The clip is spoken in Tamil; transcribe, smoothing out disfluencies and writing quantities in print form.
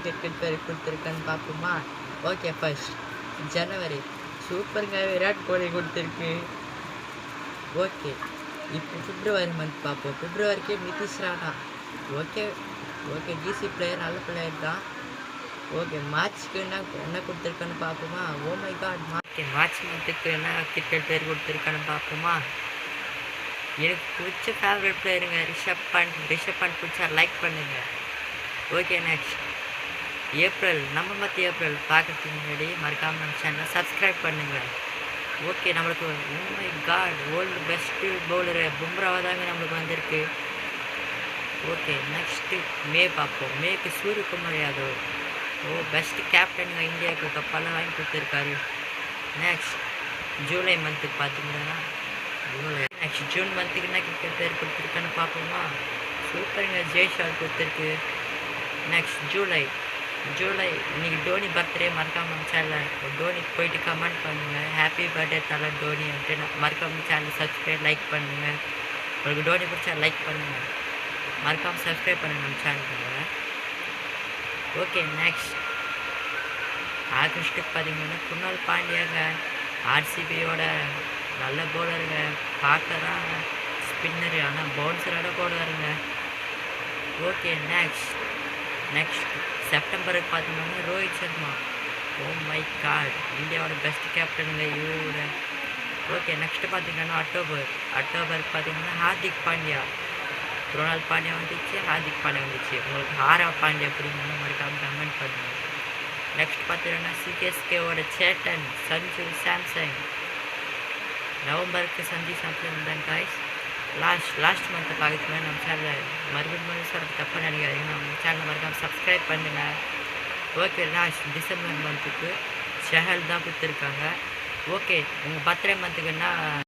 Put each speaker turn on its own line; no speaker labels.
கிரிக்கெட் பேர் கொடுத்துருக்கான்னு பார்ப்போமா? ஓகே, ஃபர்ஸ்ட் ஜனவரி சூப்பருங்க, விராட் கோலி கொடுத்துருக்கு. ஓகே, இப்போ பிப்ரவரி மந்த் பார்ப்போம். பிப்ரவரிக்கே Nitish Rana. Okay okay, DC player, நல்ல பிளேயர் தான். ஓகே, மார்ச்சுக்கு என்ன கொடுத்துருக்கான்னு பார்ப்போமா? ஓ மை காட், மார்ச் மந்த்துக்கு என்ன கிரிக்கெட் பேர் கொடுத்துருக்கான்னு பார்ப்போமா? எனக்கு பிடிச்ச ஃபேவரட் பிளேயருங்க ரிஷப் பண்ட் பிடிச்சா லைக் பண்ணுங்க. ஓகே, நெக்ஸ்ட் ஏப்ரல், நம்ம மற்ற ஏப்ரல் பார்க்கறதுக்கு முன்னாடி மறக்காமல் நம்ம சேனலை சப்ஸ்கிரைப் பண்ணுங்கள். ஓகே, நம்மளுக்கு oh my God world best bowler பும்ராவா தாங்க நம்மளுக்கு வந்திருக்கு. ஓகே, நெக்ஸ்ட்டு மே பார்ப்போம். மேக்கு சூரியகுமார் யாதவ். பெஸ்ட்டு கேப்டனுங்க, இந்தியாவுக்கு கப்பெல்லாம் வாங்கி கொடுத்துருக்காரு. நெக்ஸ்ட் ஜூலை மந்த்துக்கு பார்த்தீங்கன்னா நெக்ஸ்ட் ஜூன் மந்த்துக்கு என்ன கிரிக்கெட் பேர் கொடுத்துருக்கான்னு பார்ப்போமா? சூப்பருங்க, ஜெய்ஷால் கொடுத்துருக்கு. நெக்ஸ்ட் ஜூலை இன்னைக்கு டோனி பர்த்டே. மறக்காம நம்ம சேனலில் டோனிக்கு போயிட்டு கமெண்ட் பண்ணுங்கள், ஹாப்பி பர்த்டே தலை டோனி அப்படின்ட்டு. மறக்காம சேனல் சப்ஸ்கிரைப் லைக் பண்ணுங்கள். உங்களுக்கு டோனி பிடிச்சா லைக் பண்ணுங்கள், மறக்காமல் சப்ஸ்கிரைப் பண்ணுங்கள் நம்ம சேனலுக்கு. ஓகே, நெக்ஸ்ட் ஆகஸ்ட்டுக்கு பார்த்தீங்கன்னா குணால் பாண்டியாங்க, ஆர்சிபியோட நல்ல பவுலருங்க. பார்க்க தான் ஸ்பின்னரு, ஆனால் பவுன்சரோட போடுவாருங்க. ஓகே, நெக்ஸ்ட் செப்டம்பருக்கு பார்த்தீங்கன்னா Rohit Sharma. Oh my god, இந்தியாவோட பெஸ்ட் கேப்டனுங்க இவரோட. ஓகே, நெக்ஸ்ட்டு பார்த்தீங்கன்னா அக்டோபருக்கு பார்த்தீங்கன்னா ஹார்திக் பாண்டியா. குணால் பாண்டியா வந்துச்சு, ஹார்திக் பாண்டியா வந்துச்சு. உங்களுக்கு ஹாரா பாண்டியா பிடிக்குன்னு மறக்காமல் கமெண்ட் பண்ணுங்கள். நெக்ஸ்ட் பார்த்தீங்கன்னா சிஎஸ்கேவோட சேட்டன் சஞ்சு சாம்சங். நவம்பருக்கு சஞ்சு சாம்சங் தான் காய்ஸ். லாஸ்ட் மந்த்தை பார்க்கறதுக்கு நம்ம சேனலில் மறுபடியும் சொல்கிறது தப்பாக நினைக்காதீங்க. நம்ம சேனலை மறக்காமல் சப்ஸ்கிரைப் பண்ணுங்கள். ஓகே, லாஸ்ட் டிசம்பர் மந்த்துக்கு ஷஹல் தான் கொடுத்துருக்காங்க. ஓகே, உங்கள் பர்த்டே மந்த்துக்குன்னா